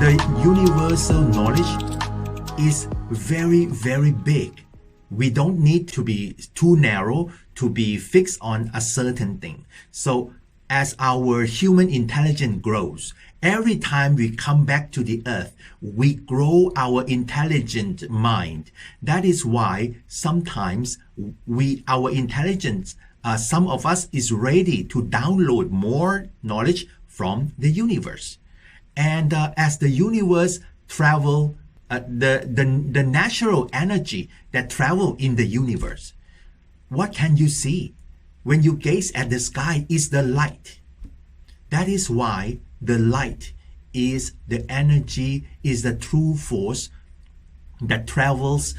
the universal knowledge is very, very big. We don't need to be too narrow to be fixed on a certain thing. So as our human intelligence grows, every time we come back to the earth, we grow our intelligent mind. That is why sometimes our intelligence, some of us is ready to download more knowledge from the universe. And as the universe travel, the natural energy that travel in the universe, what can you see? When you gaze at the sky is the light. That is why the light is the energy, is the true force that travels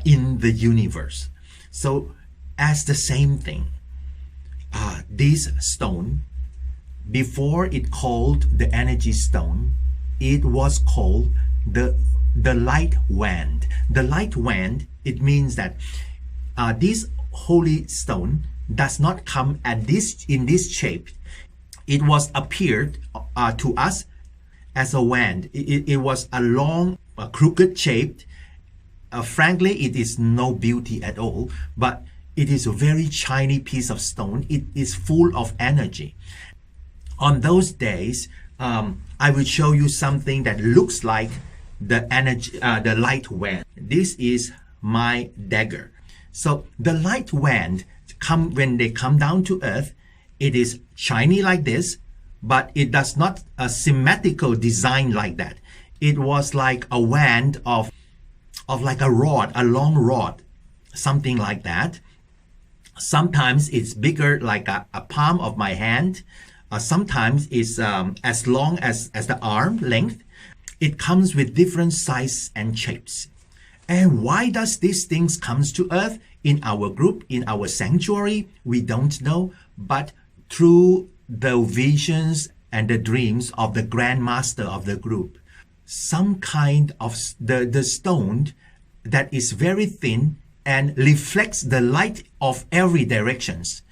in the universe. So as the same thing, this stone, before it called the energy stone, it was called the light wand. The light wand, it means that this holy stone does not come at in this shape. It was appeared to us as a wand. It was a long, crooked shape. Frankly, it is no beauty at all, but it is a very shiny piece of stone. It is full of energy. On those days, I will show you something that looks like the energy, the light wand. This is my dagger. So the light wand, when they come down to earth, it is shiny like this, but it does not a symmetrical design like that. It was like a wand of like a rod, a long rod, something like that. Sometimes it's bigger, like a palm of my hand. Sometimes it's as long as the arm length. It comes with different size and shapes. And why does these things comes to earth in our group, in our sanctuary? We don't know, but through the visions and the dreams of the Grand Master of the group, some kind of the stone that is very thin and reflects the light of every directions.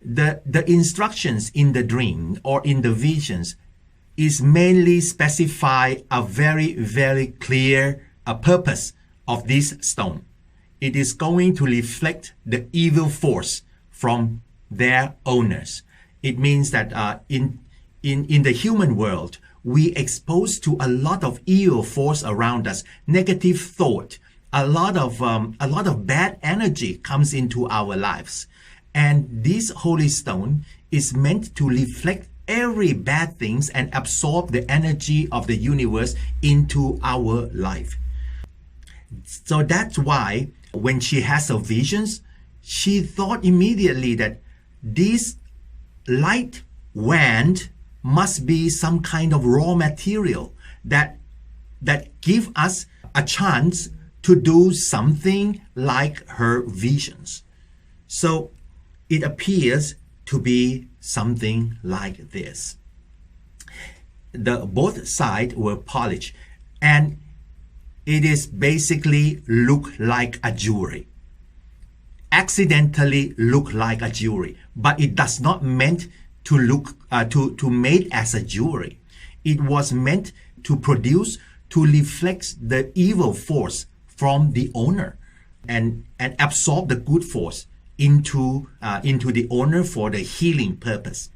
The instructions in the dream or in the visions is mainly specify a very, very clear purpose of this stone. It is going to reflect the evil force from their owners. It means that in the human world, we exposed to a lot of evil force around us, negative thought, a lot of bad energy comes into our lives. And this holy stone is meant to reflect every bad things and absorb the energy of the universe into our life. So that's why when she has her visions, she thought immediately that this light wand must be some kind of raw material that give us a chance to do something like her visions. So it appears to be something like this. Both sides were polished, and it is basically look like a jewelry. Accidentally look like a jewelry, but it does not meant to look to made as a jewelry. It was meant to produce, to reflect the evil force from the owner and absorb the good force into the owner for the healing purpose.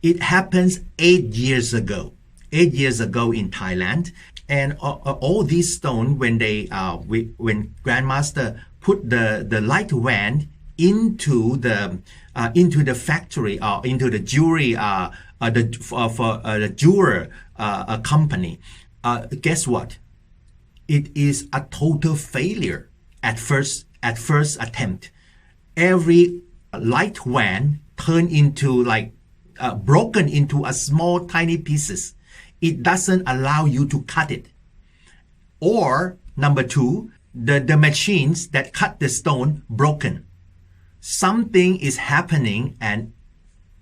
It happens 8 years ago. 8 years ago in Thailand, and all these stones, when Grandmaster put the light wand into the factory or into the jewelry for the jeweler company, guess what? It is a total failure at first attempt. Every light wand turned into like broken into a small tiny pieces. It doesn't allow you to cut it. Or number two, the machines that cut the stone broken. Something is happening and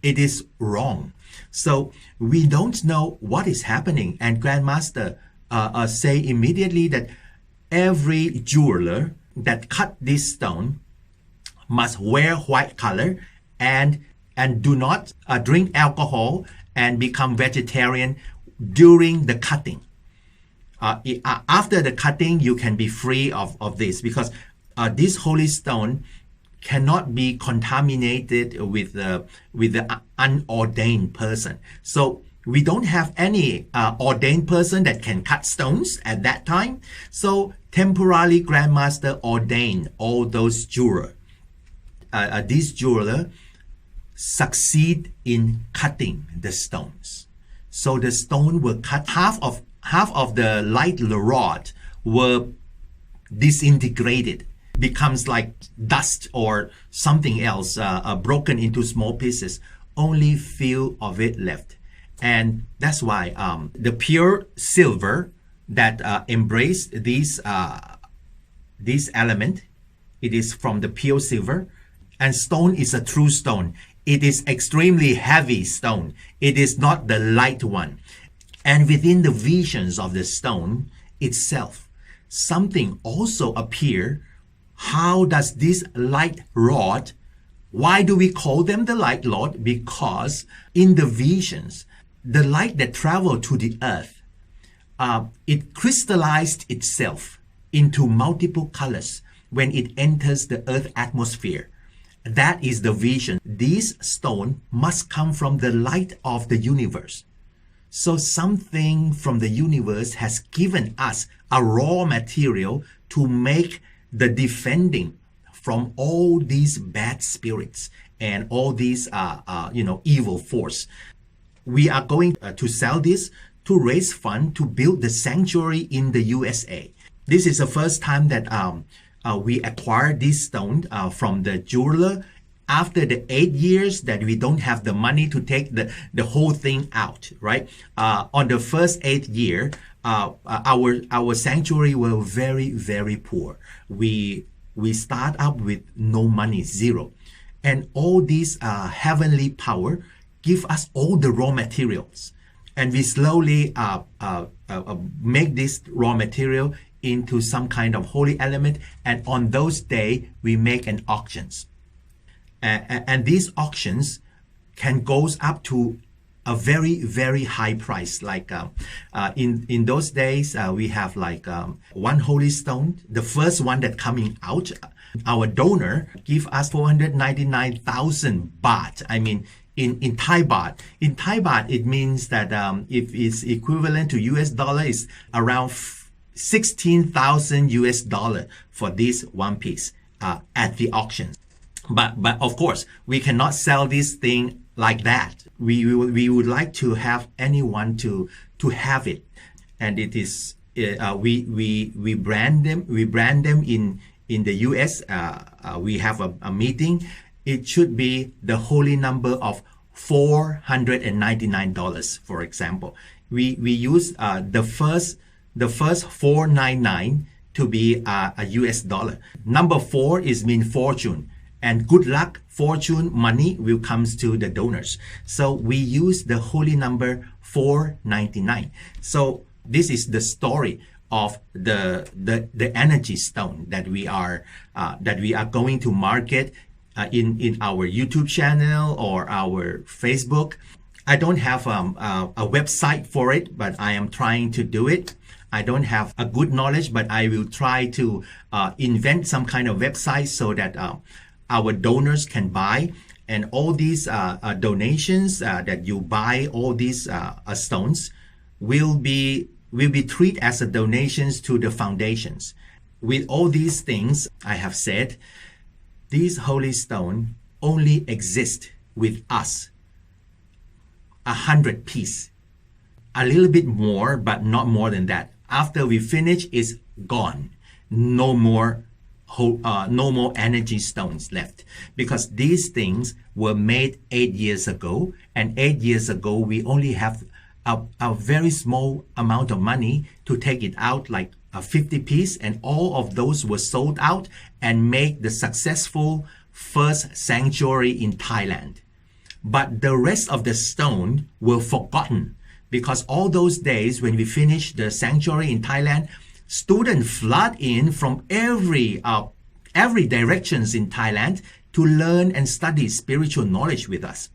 it is wrong. So we don't know what is happening. And Grandmaster say immediately that every jeweler that cut this stone must wear white color and do not drink alcohol and become vegetarian during the cutting. After the cutting, you can be free of this because this holy stone cannot be contaminated with the unordained person. So we don't have any ordained person that can cut stones at that time. So temporarily grandmaster ordained all those jeweler. These jeweler succeed in cutting the stones. So the stone will cut half of the light rod were disintegrated, becomes like dust or something else, broken into small pieces. Only few of it left. And that's why the pure silver that embraced this element, it is from the pure silver. And stone is a true stone. It is extremely heavy stone. It is not the light one. And within the visions of the stone itself, something also appear. How does this light rod, why do we call them the light rod? Because in the visions, the light that traveled to the earth, it crystallized itself into multiple colors when it enters the earth atmosphere. That is the vision. This stone must come from the light of the universe. So something from the universe has given us a raw material to make the defending from all these bad spirits and all these evil force. We are going to sell this to raise fund to build the sanctuary in the USA. This is the first time that we acquired this stone from the jeweler after the 8 years that we don't have the money to take the whole thing out, right? On the first 8th year, our sanctuary were very, very poor. We start up with no money, zero. And all this heavenly power give us all the raw materials. And we slowly make this raw material into some kind of holy element. And on those days, we make an auctions. And these auctions can goes up to a very, very high price. Like in those days, we have like one holy stone, the first one that coming out. Our donor give us 499,000 baht. I mean, in Thai baht. In Thai baht, it means that if it's equivalent to US dollar, is around 16,000 US dollar for this one piece at the auction. But of course, we cannot sell this thing like that. We would like to have anyone to have it, and it is we brand them. We brand them in the US. We have a meeting. It should be the holy number of $499, for example. We use the first 499 to be a US dollar. Number 4 is mean fortune. And good luck, fortune, money will comes to the donors. So we use the holy number 499. So this is the story of the energy stone that we are going to market in our YouTube channel or our Facebook. I don't have a website for it, but I am trying to do it. I don't have a good knowledge, but I will try to invent some kind of website so that our donors can buy, and all these donations that you buy, all these stones will be treated as a donations to the foundations. With all these things I have said, these holy stone only exist with us 100 pieces, a little bit more, but not more than that. After we finish, it's gone. No more energy stones left, because these things were made 8 years ago, and 8 years ago we only have a very small amount of money to take it out, like a 50 piece, and all of those were sold out and make the successful first sanctuary in Thailand. But the rest of the stone were forgotten, because all those days when we finished the sanctuary in Thailand, students flood in from every directions in Thailand to learn and study spiritual knowledge with us.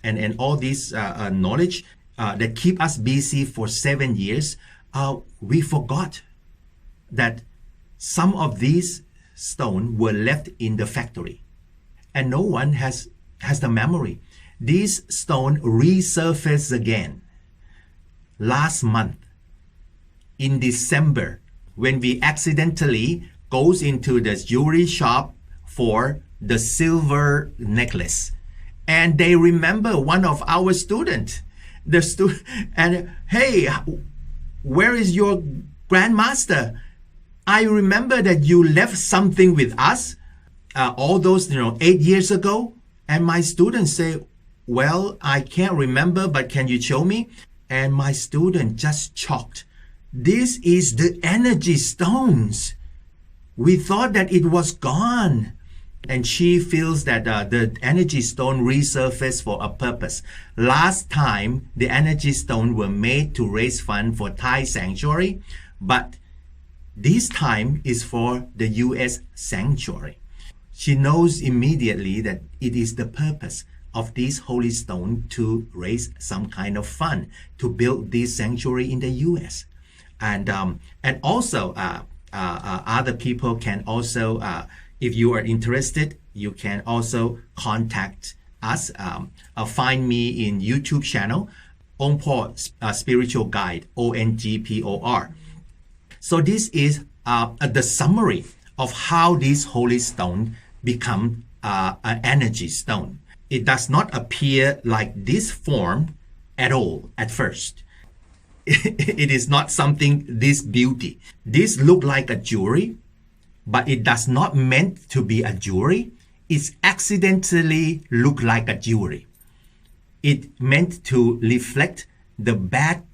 And all this knowledge that keep us busy for 7 years, we forgot that some of these stones were left in the factory, and no one has the memory. These stones resurfaced again last month in December when we accidentally goes into the jewelry shop for the silver necklace, and they remember one of our students, and hey, where is your grandmaster? I remember that you left something with us all those 8 years ago. And my students say, well, I can't remember, but can you show me? And my student just shocked. This is the energy stones. We thought that it was gone. And she feels that the energy stone resurfaced for a purpose. Last time, the energy stone were made to raise funds for Thai sanctuary, but this time is for the U.S. sanctuary. She knows immediately that it is the purpose of this holy stone to raise some kind of fund to build this sanctuary in the U.S. And also other people can also, if you are interested, you can also contact us. Find me in YouTube channel, Ongpo Spiritual Guide, ONGPOR. So this is the summary of how this holy stone become an energy stone. It does not appear like this form at all at first. It is not something this beauty. This look like a jewelry, but it does not meant to be a jewelry. It's accidentally look like a jewelry. It meant to reflect the bad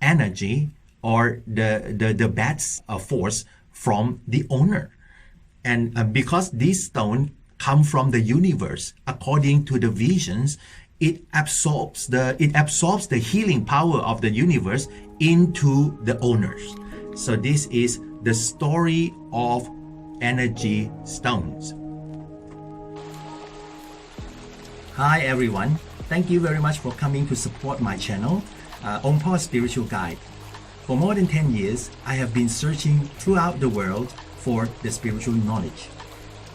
energy or the bad force from the owner. And because this stone come from the universe, according to the visions, it absorbs the healing power of the universe into the owners. So this is the story of energy stones. Hi everyone, thank you very much for coming to support my channel, Ongpo Spiritual Guide. For more than 10 years, I have been searching throughout the world for the spiritual knowledge.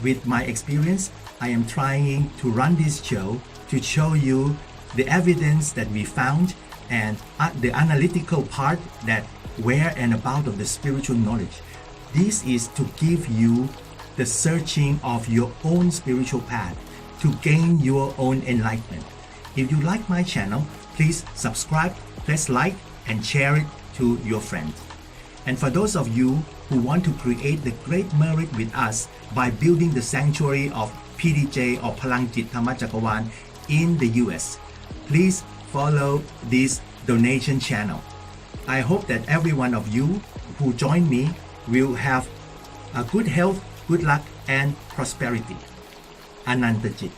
With my experience, I am trying to run this show to show you the evidence that we found and the analytical part that where and about of the spiritual knowledge. This is to give you the searching of your own spiritual path to gain your own enlightenment. If you like my channel, please subscribe, press like, and share it to your friends. And for those of you who want to create the great merit with us by building the sanctuary of PDJ or Palangjit Thamachakawan in the US, please follow this donation channel. I hope that every one of you who join me will have a good health, good luck, and prosperity. Anantajit.